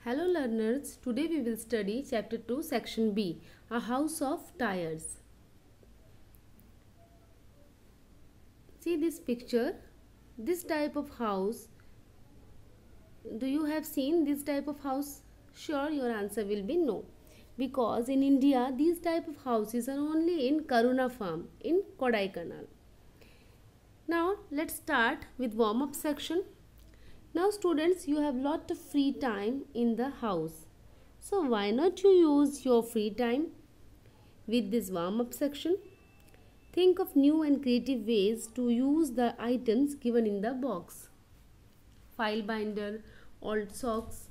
Hello learners, today we will study chapter 2 section B, a house of tires. See this picture, this type of house, do you have seen this type of house? Sure, your answer will be no. Because in India, these type of houses are only in Karuna farm in Kodaikanal. Now let's start with warm up section. Now students, you have lot of free time in the house. So why not you use your free time with this warm up section? Think of new and creative ways to use the items given in the box. File binder, old socks,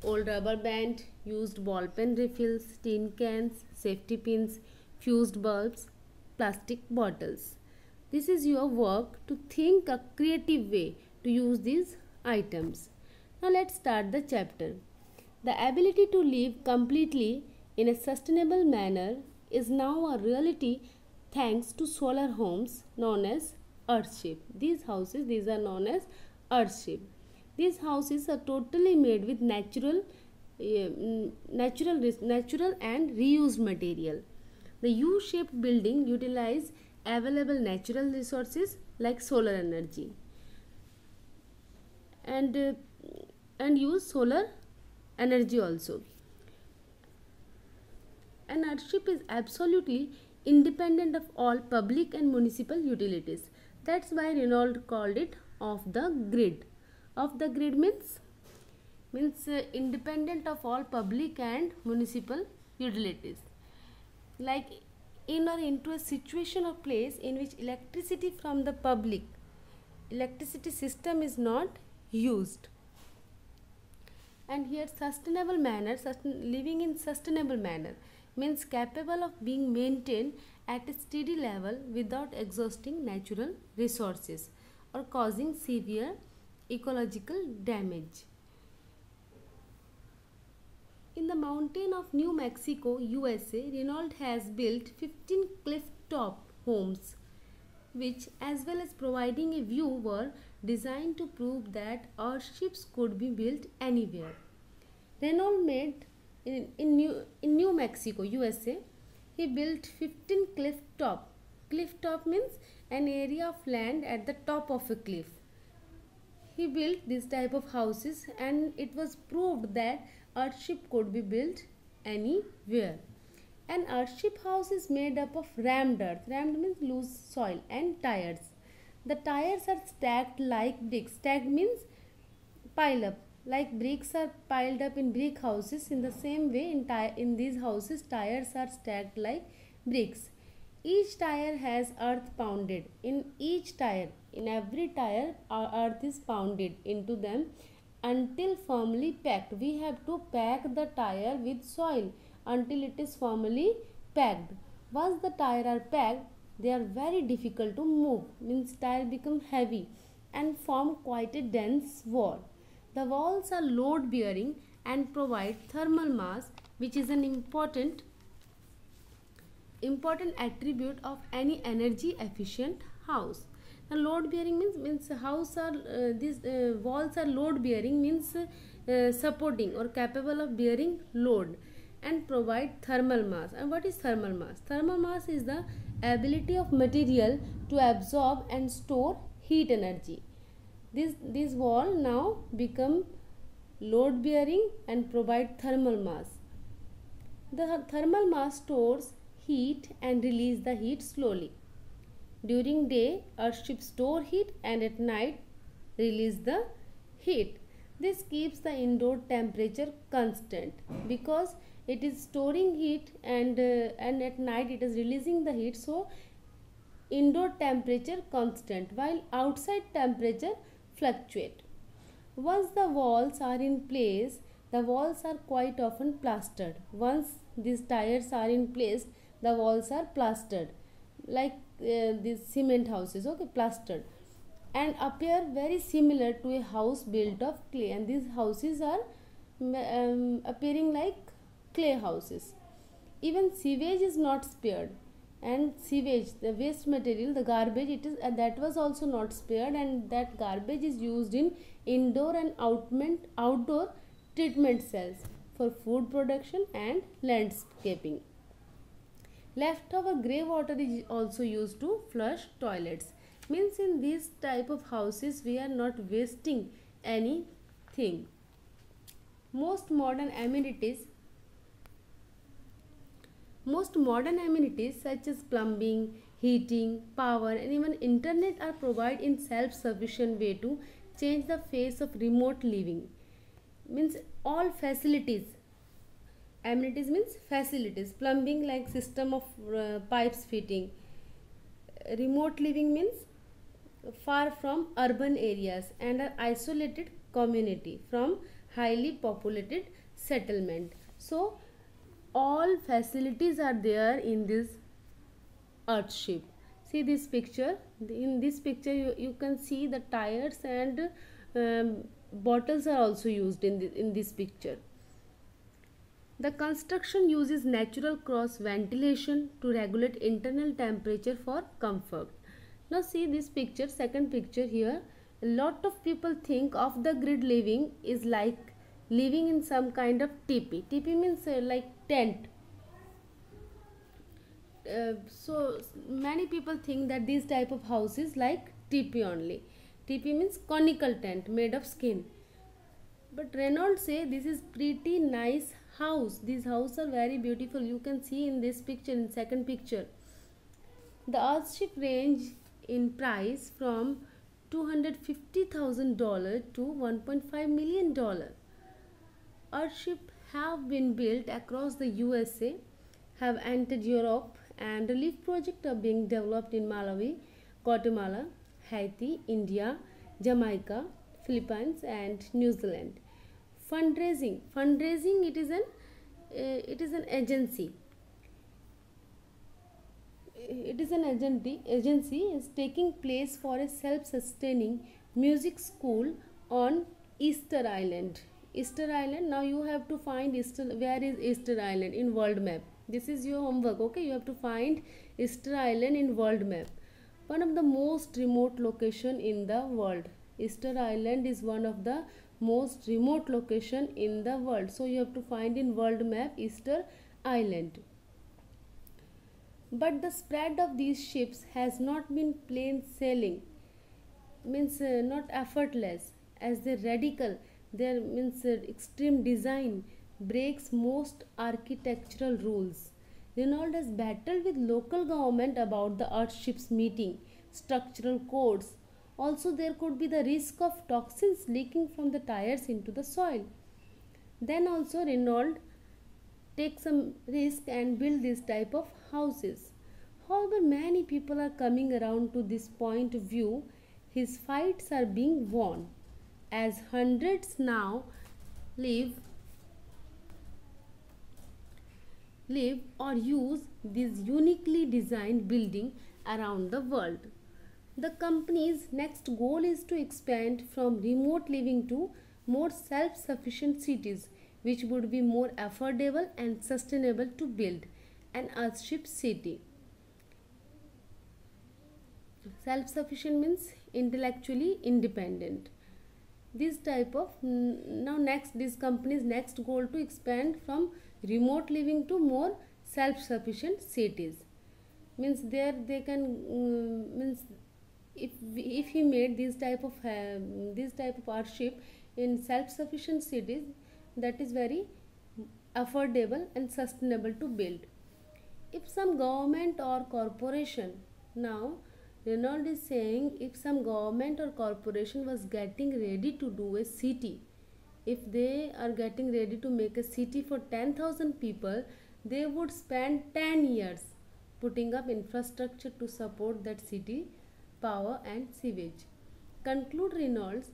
old rubber band, used ball pen refills, tin cans, safety pins, fused bulbs, plastic bottles. This is your work to think a creative way to use these items. Now let's start the chapter. The ability to live completely in a sustainable manner is now a reality thanks to solar homes known as Earthship. These are known as Earthship. These houses are totally made with natural and reused material. The U-shaped building utilize available natural resources like solar energy and use solar energy also. An Earthship is absolutely independent of all public and municipal utilities. That's why Renault called it off the grid. Off the grid means independent of all public and municipal utilities. Like in or into a situation or place in which electricity from the public electricity system is not used. And here sustainable manner, living in sustainable manner means capable of being maintained at a steady level without exhausting natural resources or causing severe ecological damage. In the mountain of New Mexico, USA, Renault has built 15 cliff top homes which, as well as providing a view, were designed to prove that Earthships could be built anywhere. Renault made in New Mexico, USA, he built 15 cliff top. Cliff top means an area of land at the top of a cliff. He built this type of houses and it was proved that Earthship could be built anywhere. An Earthship house is made up of rammed earth. Rammed means loose soil and tires. The tires are stacked like bricks. Stacked means pile up. Like bricks are piled up in brick houses, in the same way in these houses tires are stacked like bricks. Each tire has earth pounded. In every tire earth is pounded into them until firmly packed. We have to pack the tire with soil until it is firmly packed. Once the tire are packed, they are very difficult to move. Means tire become heavy and form quite a dense wall. The walls are load bearing and provide thermal mass, which is an important attribute of any energy efficient house. Now load bearing means these walls are load bearing means supporting or capable of bearing load and provide thermal mass. And what is thermal mass? Thermal mass is the ability of material to absorb and store heat energy. This wall now become load bearing and provide thermal mass. The thermal mass stores heat and release the heat slowly. During day, Earthship store heat and at night release the heat. This keeps the indoor temperature constant because it is storing heat and at night it is releasing the heat, so indoor temperature constant while outside temperature fluctuate. Once the walls are in place, the walls are quite often plastered. Once these tires are in place, the walls are plastered like these cement houses, okay, plastered, and appear very similar to a house built of clay. And these houses are appearing like clay houses. Even sewage is not spared, and sewage, the waste material, the garbage, that was also not spared, and that garbage is used in indoor and outdoor treatment cells for food production and landscaping. Leftover grey water is also used to flush toilets. Means in this type of houses we are not wasting anything. Most modern amenities such as plumbing, heating, power and even internet are provided in self-sufficient way to change the face of remote living. Means all facilities, amenities means facilities, plumbing like system of pipes fitting. Remote living means far from urban areas and an isolated community from highly populated settlement. So all facilities are there in this earthship. See this picture. In this picture you can see the tires and bottles are also used in this picture. The construction uses natural cross ventilation to regulate internal temperature for comfort. Now see this picture, second picture here. A lot of people think of the grid living is like living in some kind of teepee. Teepee means like tent. So many people think that these type of houses like teepee only. Teepee means conical tent made of skin. But Reynolds say this is pretty nice house. These houses are very beautiful. You can see in this picture, in second picture. The earthship range in price from $250,000 to $1.5 million. Earthship have been built across the USA, have entered Europe, and relief projects are being developed in Malawi, Guatemala, Haiti, India, Jamaica, Philippines, and New Zealand. Fundraising it is an agency. It is an agency is taking place for a self-sustaining music school on Easter Island. Easter Island. Now you have to find where is Easter Island in world map. This is your homework. Okay, you have to find Easter Island in world map. One of the most remote location in the world. Easter Island is one of the most remote location in the world. So you have to find in world map Easter Island. But the spread of these ships has not been plain sailing. Means not effortless, as the radical, there means extreme design breaks most architectural rules. Reynolds has battled with local government about the earthships meeting structural codes. Also there could be the risk of toxins leaking from the tires into the soil. Then also Reynolds take some risk and build this type of houses. However, many people are coming around to this point of view. His fights are being won, as hundreds now live or use this uniquely designed building around the world. The company's next goal is to expand from remote living to more self-sufficient cities, which would be more affordable and sustainable to build an earthship city. Self-sufficient means intellectually independent. This type of this company's next goal to expand from remote living to more self-sufficient cities. Means there they can means if he made this type of earthship in self-sufficient cities, that is very affordable and sustainable to build. If some government or corporation, now Reynolds is saying, if some government or corporation was getting ready to do a city, if they are getting ready to make a city for 10,000 people, they would spend 10 years putting up infrastructure to support that city, power and sewage. Conclude Reynolds,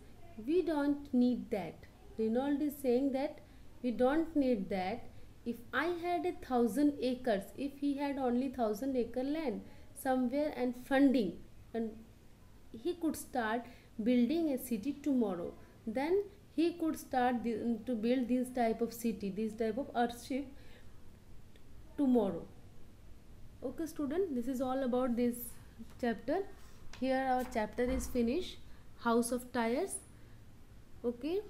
we don't need that. Reynolds is saying that we don't need that. If I had 1,000 acres, if he had only 1,000-acre land somewhere and funding, and he could start building a city tomorrow, then he could start to build this type of city, this type of earthship tomorrow. Okay student, this is all about this chapter. Here our chapter is finished, House of Tires. Okay.